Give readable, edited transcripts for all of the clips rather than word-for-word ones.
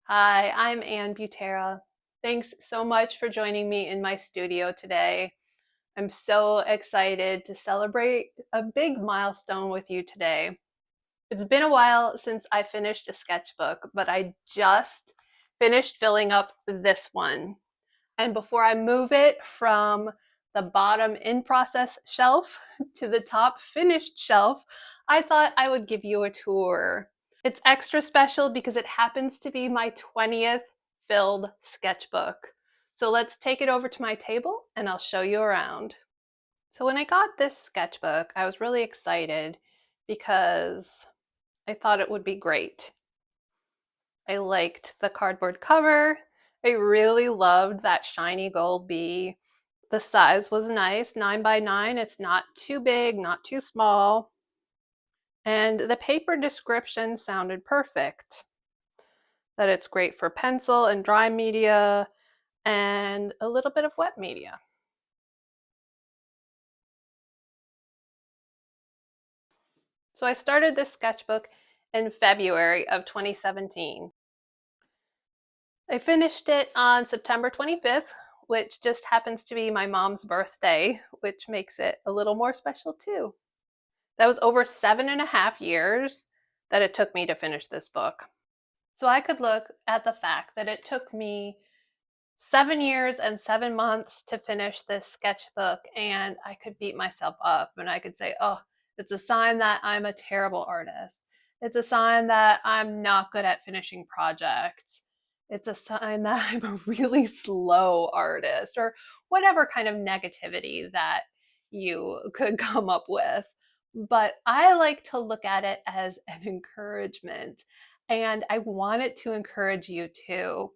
Hi, I'm Ann Butera. Thanks so much for joining me in my studio today. I'm so excited to celebrate a big milestone with you today. It's been a while since I finished a sketchbook, but I just finished filling up this one. And before I move it from the bottom in process shelf to the top finished shelf, I thought I would give you a tour. It's extra special because it happens to be my 20th filled sketchbook. So let's take it over to my table and I'll show you around. So when I got this sketchbook, I was really excited because I thought it would be great. I liked the cardboard cover. I really loved that shiny gold bee. The size was nice, 9 by 9. It's not too big, not too small. And the paper description sounded perfect. That it's great for pencil and dry media and a little bit of wet media. So I started this sketchbook in February of 2017. I finished it on September 25th, which just happens to be my mom's birthday, which makes it a little more special too. That was over 7.5 years that it took me to finish this book. So I could look at the fact that it took me 7 years and 7 months to finish this sketchbook, and I could beat myself up and I could say, oh, it's a sign that I'm a terrible artist. It's a sign that I'm not good at finishing projects. It's a sign that I'm a really slow artist, or whatever kind of negativity that you could come up with. But I like to look at it as an encouragement, and I want it to encourage you too.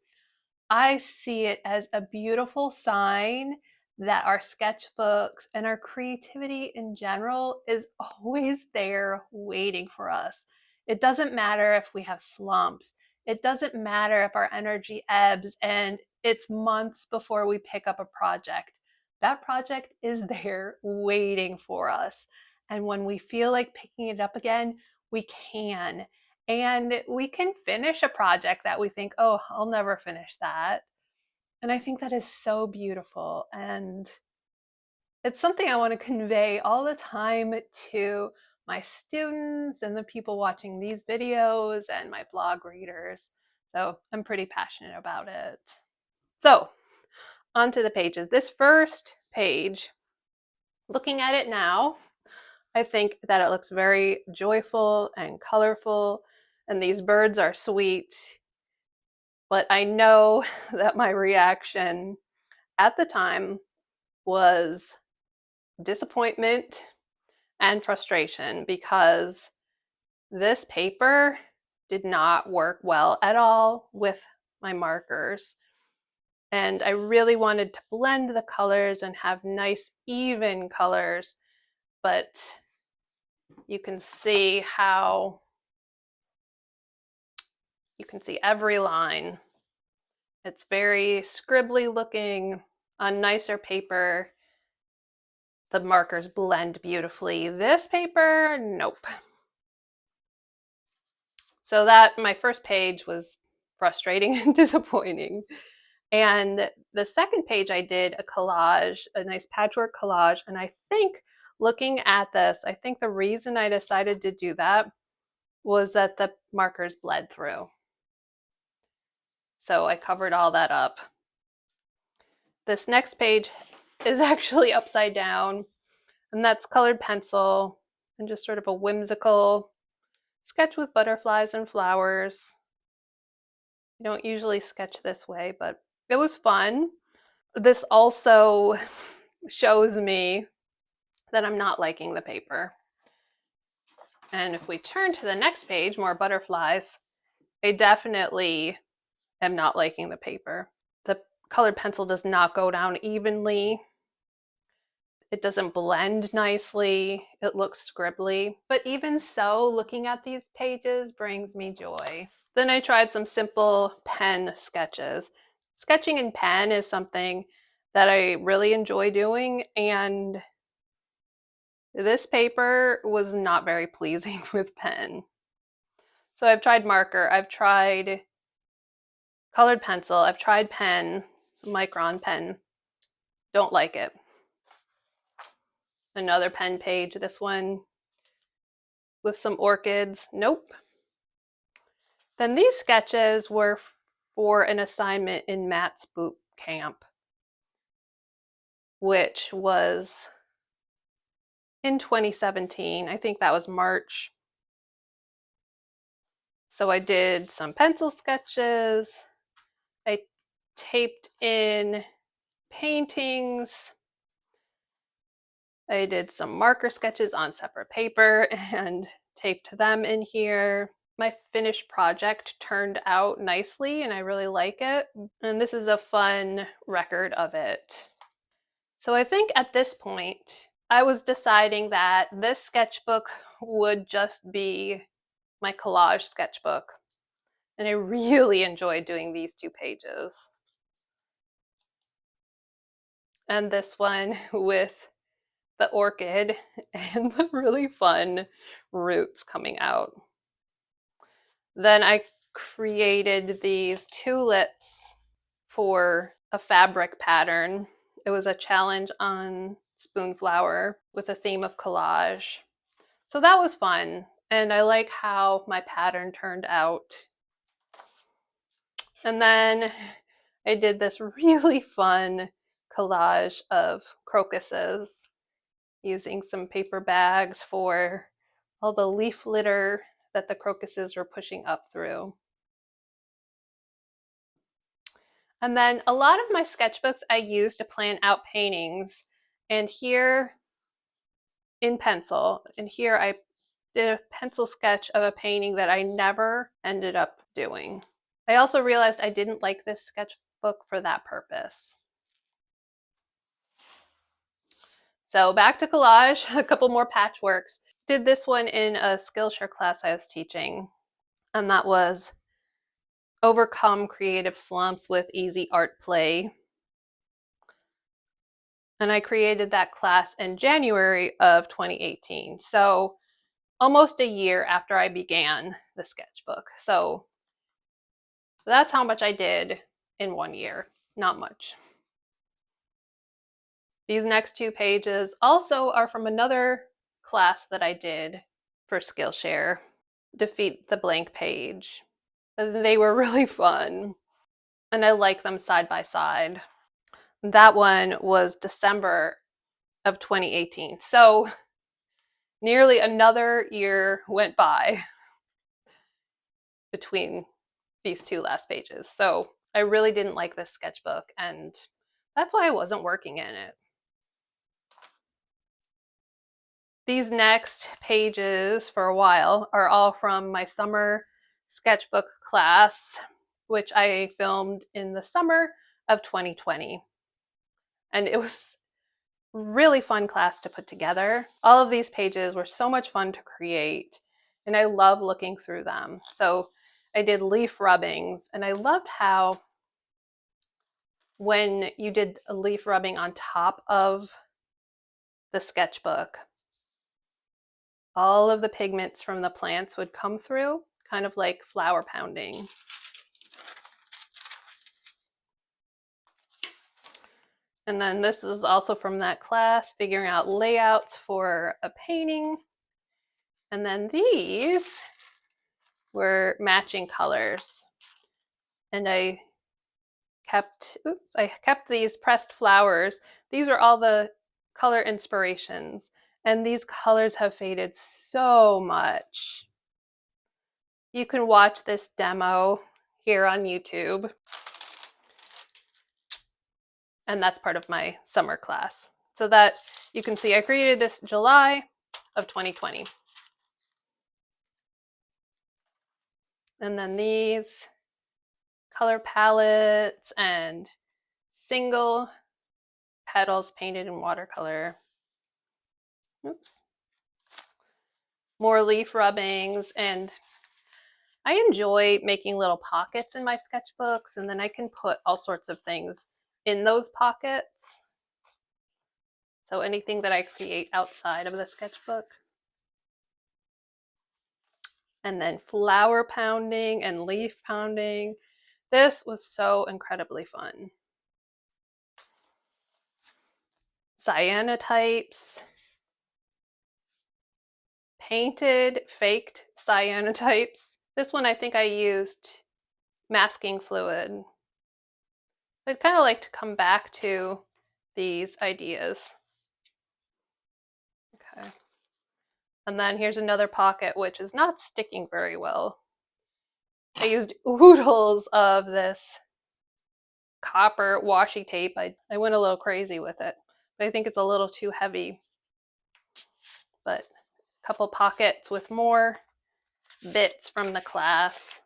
I see it as a beautiful sign that our sketchbooks and our creativity in general is always there waiting for us. It doesn't matter if we have slumps. It doesn't matter if our energy ebbs and it's months before we pick up a project. That project is there waiting for us. And when we feel like picking it up again, we can. And we can finish a project that we think, oh, I'll never finish that. And I think that is so beautiful. And it's something I want to convey all the time to my students and the people watching these videos and my blog readers. So I'm pretty passionate about it. So, onto the pages. This first page, looking at it now, I think that it looks very joyful and colorful, and these birds are sweet. But I know that my reaction at the time was disappointment and frustration because this paper did not work well at all with my markers. And I really wanted to blend the colors and have nice, even colors, but you can see every line. It's very scribbly looking on nicer paper. The markers blend beautifully. This paper, nope. So that my first page was frustrating and disappointing. And the second page I did a collage, a nice patchwork collage. And I think looking at this, I think the reason I decided to do that was that the markers bled through. So I covered all that up. This next page is actually upside down, and that's colored pencil and just sort of a whimsical sketch with butterflies and flowers. I don't usually sketch this way, but it was fun. This also shows me that I'm not liking the paper. And if we turn to the next page, more butterflies, I definitely am not liking the paper. The colored pencil does not go down evenly. It doesn't blend nicely. It looks scribbly. But even so, looking at these pages brings me joy. Then I tried some simple pen sketches. Sketching in pen is something that I really enjoy doing, and this paper was not very pleasing with pen. So I've tried marker, I've tried Colored pencil. I've tried pen, micron pen. Don't like it. Another pen page. This one with some orchids. Nope. Then these sketches were for an assignment in Matt's boot camp, which was in 2017. I think that was March. So I did some pencil sketches. I taped in paintings. I did some marker sketches on separate paper and taped them in here. My finished project turned out nicely and I really like it. And this is a fun record of it. So I think at this point, I was deciding that this sketchbook would just be my collage sketchbook. And I really enjoyed doing these 2 pages. And this one with the orchid and the really fun roots coming out. Then I created these tulips for a fabric pattern. It was a challenge on Spoonflower with a theme of collage. So that was fun. And I like how my pattern turned out. And then I did this really fun collage of crocuses using some paper bags for all the leaf litter that the crocuses were pushing up through. And then a lot of my sketchbooks I use to plan out paintings. And here in pencil, and here I did a pencil sketch of a painting that I never ended up doing. I also realized I didn't like this sketchbook for that purpose. So back to collage, a couple more patchworks. Did this one in a Skillshare class I was teaching, and that was Overcome Creative Slumps with Easy Art Play. And I created that class in January of 2018. So almost a year after I began the sketchbook. So that's how much I did in 1 year. Not much. These next 2 pages also are from another class that I did for Skillshare, Defeat the Blank Page. They were really fun, and I like them side by side. That one was December of 2018. So nearly another year went by between these 2 last pages. So I really didn't like this sketchbook, and that's why I wasn't working in it. These next pages for a while are all from my summer sketchbook class, which I filmed in the summer of 2020. And it was a really fun class to put together. All of these pages were so much fun to create, and I love looking through them. So I did leaf rubbings, and I loved how when you did a leaf rubbing on top of the sketchbook, all of the pigments from the plants would come through, kind of like flower pounding. And then this is also from that class, figuring out layouts for a painting. And then these were matching colors. And I kept these pressed flowers. These are all the color inspirations. And these colors have faded so much. You can watch this demo here on YouTube. And that's part of my summer class. So that you can see I created this July of 2020. And then these color palettes and single petals painted in watercolor. Oops. More leaf rubbings, and I enjoy making little pockets in my sketchbooks, and then I can put all sorts of things in those pockets. So anything that I create outside of the sketchbook. And then flower pounding and leaf pounding. This was so incredibly fun. Cyanotypes, painted, faked cyanotypes. This one I think I used masking fluid. I'd kind of like to come back to these ideas. Okay. And then here's another pocket which is not sticking very well. I used oodles of this copper washi tape. I went a little crazy with it, but I think it's a little too heavy. But a couple pockets with more bits from the class,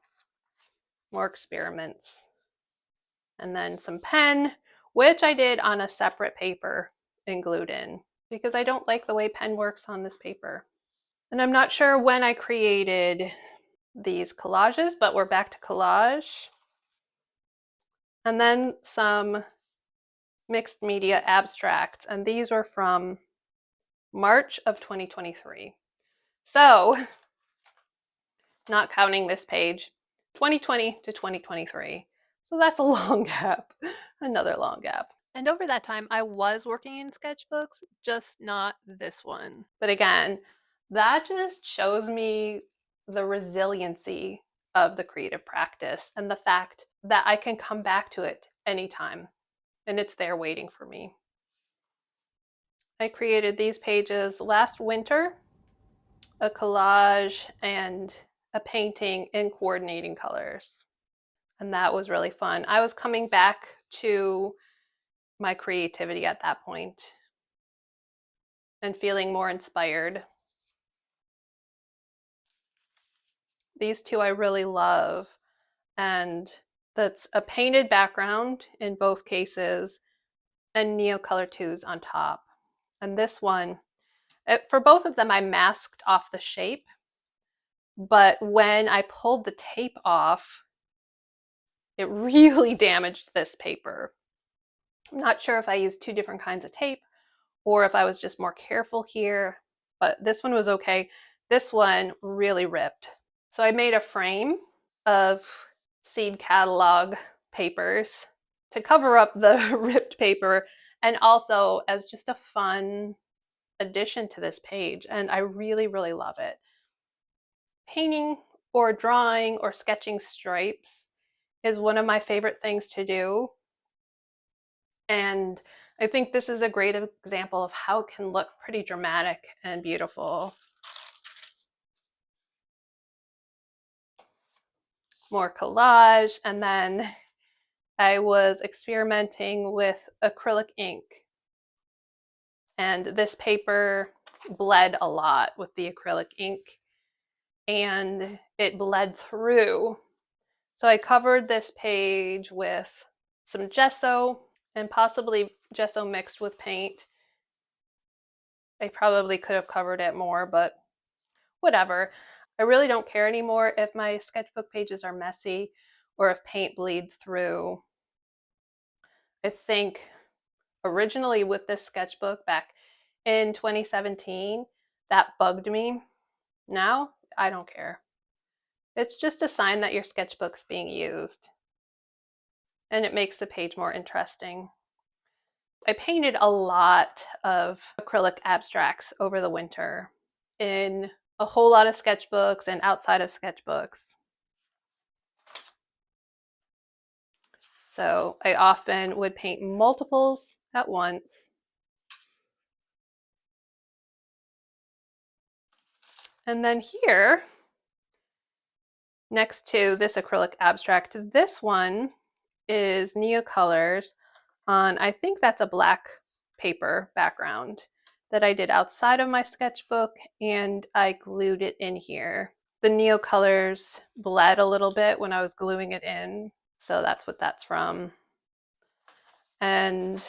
more experiments. And then some pen, which I did on a separate paper and glued in because I don't like the way pen works on this paper. And I'm not sure when I created these collages, but we're back to collage. And then some mixed media abstracts, and these were from March of 2023. So, not counting this page, 2020 to 2023. So that's a long gap, another long gap. And over that time, I was working in sketchbooks, just not this one. But again, that just shows me the resiliency of the creative practice and the fact that I can come back to it anytime and it's there waiting for me. I created these pages last winter, a collage and a painting in coordinating colors. And that was really fun. I was coming back to my creativity at that point and feeling more inspired. These two I really love, and that's a painted background in both cases and Neocolor 2s on top. And this one, for both of them, I masked off the shape, but when I pulled the tape off, it really damaged this paper. I'm not sure if I used two different kinds of tape or if I was just more careful here, but this one was okay. This one really ripped. So I made a frame of seed catalog papers to cover up the ripped paper and also as just a fun addition to this page. And I really, really love it. Painting or drawing or sketching stripes is one of my favorite things to do. And I think this is a great example of how it can look pretty dramatic and beautiful. More collage, and then I was experimenting with acrylic ink. And this paper bled a lot with the acrylic ink, and it bled through. So I covered this page with some gesso and possibly gesso mixed with paint. I probably could have covered it more, but whatever. I really don't care anymore if my sketchbook pages are messy or if paint bleeds through. I think originally with this sketchbook back in 2017, that bugged me. Now, I don't care. It's just a sign that your sketchbook's being used, and it makes the page more interesting. I painted a lot of acrylic abstracts over the winter in a whole lot of sketchbooks and outside of sketchbooks. So I often would paint multiples at once. And then here, next to this acrylic abstract, this one is Neocolors on, I think that's a black paper background that I did outside of my sketchbook, and I glued it in here. The Neocolors bled a little bit when I was gluing it in, so that's what that's from. And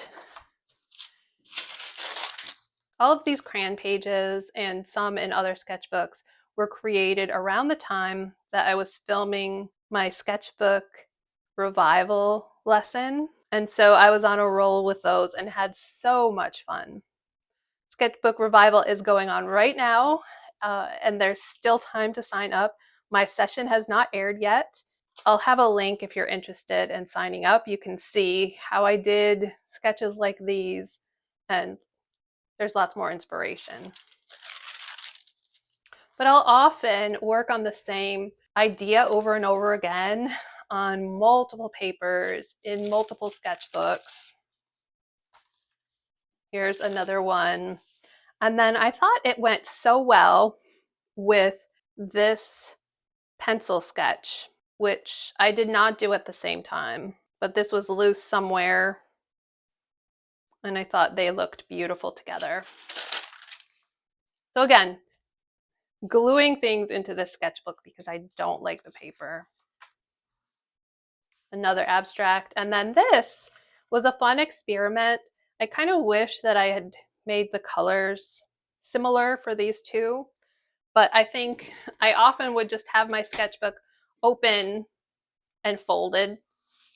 all of these crayon pages and some in other sketchbooks were created around the time that I was filming my sketchbook revival lesson. And so I was on a roll with those and had so much fun. Sketchbook revival is going on right now, and there's still time to sign up. My session has not aired yet, I'll have a link if you're interested in signing up. You can see how I did sketches like these, and there's lots more inspiration. But I'll often work on the same idea over and over again on multiple papers in multiple sketchbooks. Here's another one. And then I thought it went so well with this pencil sketch, which I did not do at the same time, but this was loose somewhere, and I thought they looked beautiful together. So again, gluing things into this sketchbook because I don't like the paper. Another abstract. And then this was a fun experiment. I kind of wish that I had made the colors similar for these two, but I think I often would just have my sketchbook open and folded,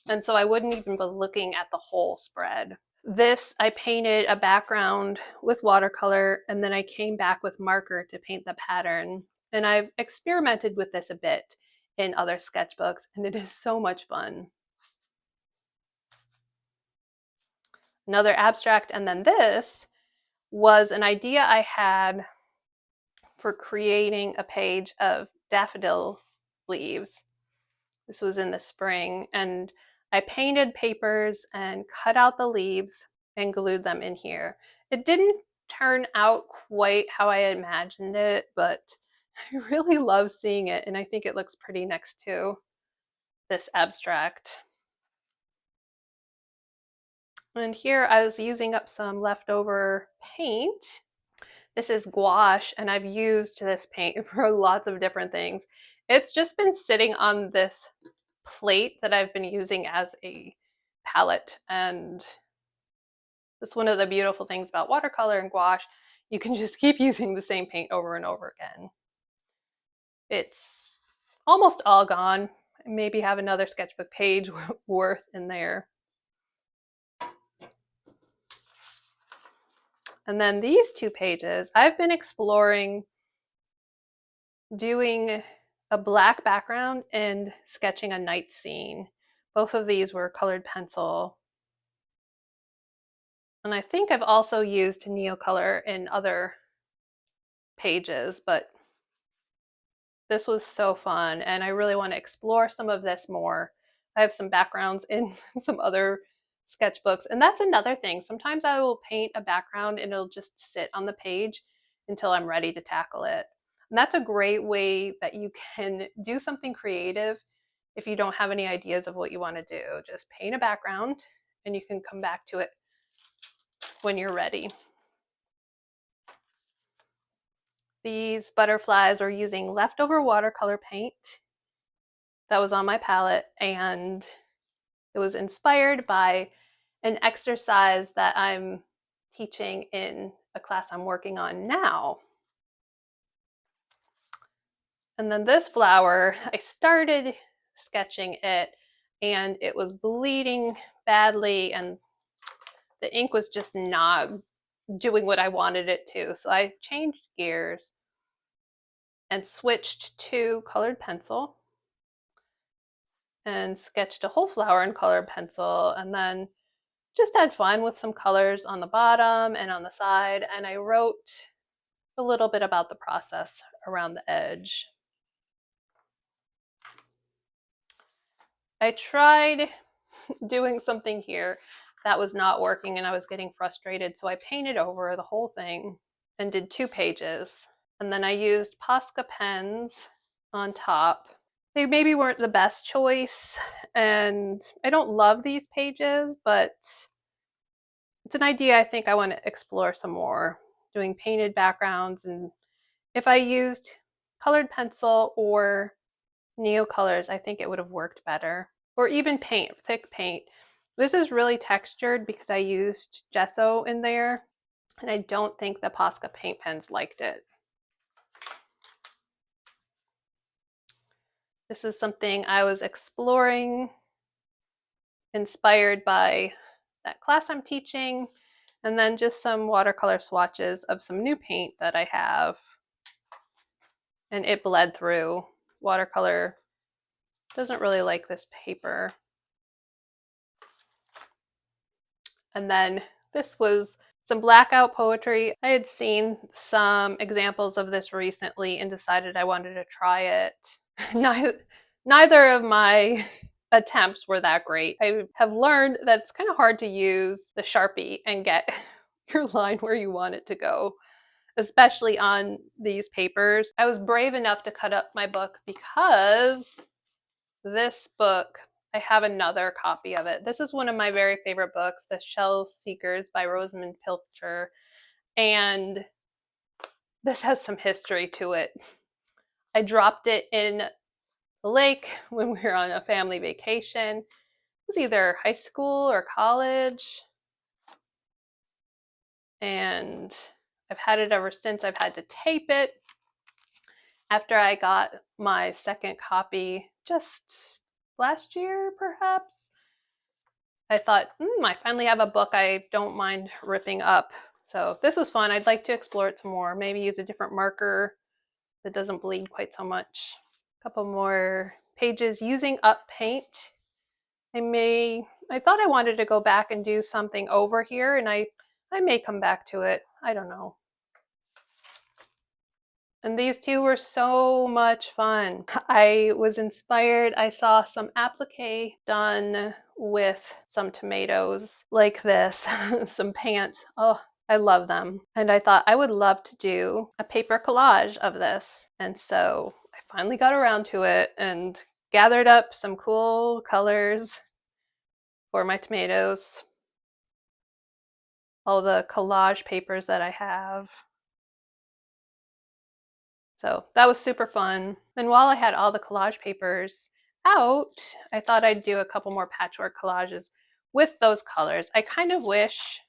and so I wouldn't even be looking at the whole spread. This, I painted a background with watercolor, and then I came back with marker to paint the pattern. And I've experimented with this a bit in other sketchbooks, and it is so much fun. Another abstract, and then this was an idea I had for creating a page of daffodil leaves. This was in the spring, and I painted papers and cut out the leaves and glued them in here. It didn't turn out quite how I imagined it, but I really love seeing it, and I think it looks pretty next to this abstract. And here I was using up some leftover paint. This is gouache, and I've used this paint for lots of different things. It's just been sitting on this plate that I've been using as a palette, and that's one of the beautiful things about watercolor and gouache. You can just keep using the same paint over and over again. It's almost all gone. I maybe have another sketchbook page worth in there. And then these two pages, I've been exploring doing a black background and sketching a night scene. Both of these were colored pencil. And I think I've also used Neocolor in other pages, but this was so fun, and I really want to explore some of this more. I have some backgrounds in some other sketchbooks, and that's another thing. Sometimes I will paint a background and it'll just sit on the page until I'm ready to tackle it. And that's a great way that you can do something creative if you don't have any ideas of what you want to do. Just paint a background and you can come back to it when you're ready. These butterflies are using leftover watercolor paint that was on my palette, and it was inspired by an exercise that I'm teaching in a class I'm working on now. And then this flower, I started sketching it and it was bleeding badly, and the ink was just not doing what I wanted it to. So I changed gears and switched to colored pencil and sketched a whole flower in colored pencil, and then just had fun with some colors on the bottom and on the side. And I wrote a little bit about the process around the edge. I tried doing something here that was not working and I was getting frustrated, so I painted over the whole thing and did 2 pages. And then I used Posca pens on top. They maybe weren't the best choice, and I don't love these pages, but it's an idea I think I want to explore some more, doing painted backgrounds. And if I used colored pencil or Neocolors, I think it would have worked better. Or even paint, thick paint. This is really textured because I used gesso in there, and I don't think the Posca paint pens liked it. This is something I was exploring, inspired by that class I'm teaching, and then just some watercolor swatches of some new paint that I have. And it bled through. Watercolor Doesn't really like this paper. And then this was some Blackout poetry. I had seen some examples of this recently and decided I wanted to try it. Neither of my attempts were that great. I have learned that it's kind of hard to use the Sharpie and get your line where you want it to go, especially on these papers. I was brave enough to cut up my book because this book, I have another copy of it. This is one of my very favorite books, The Shell Seekers by Rosamund Pilcher. And this has some history to it. I dropped it in the lake when we were on a family vacation. It was either high school or college. And I've had it ever since. I've had to tape it. After I got my second copy just last year, perhaps, I thought, I finally have a book I don't mind ripping up. So this was fun. I'd like to explore it some more. Maybe use a different marker that doesn't bleed quite so much. A couple more pages using up paint. I thought I wanted to go back and do something over here, and I may come back to it. I don't know. And these two were so much fun. I was inspired. I saw some applique done with some tomatoes like this, some pants. Oh, I love them. And I thought I would love to do a paper collage of this. And so I finally got around to it and gathered up some cool colors for my tomatoes. All the collage papers that I have. So that was super fun. And while I had all the collage papers out, I thought I'd do a couple more patchwork collages with those colors. I kind of wish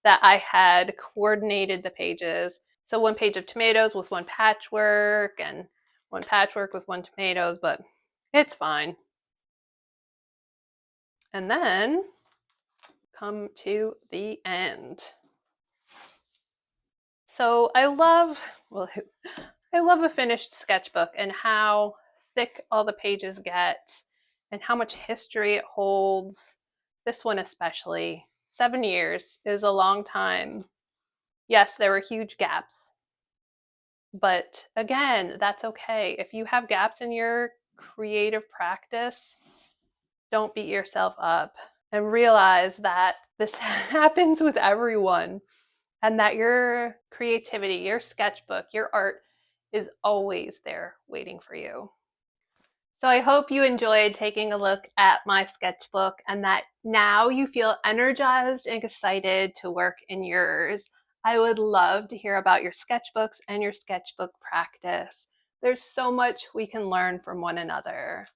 that I had coordinated the pages. So one page of tomatoes with one patchwork and one patchwork with one tomatoes, but it's fine. And then come to the end. So I love a finished sketchbook and how thick all the pages get and how much history it holds. This one especially. 7 years is a long time. Yes, there were huge gaps. But again, that's okay. If you have gaps in your creative practice, don't beat yourself up and realize that this happens with everyone and that your creativity, your sketchbook, your art is always there waiting for you. So I hope you enjoyed taking a look at my sketchbook and that now you feel energized and excited to work in yours. I would love to hear about your sketchbooks and your sketchbook practice. There's so much we can learn from one another.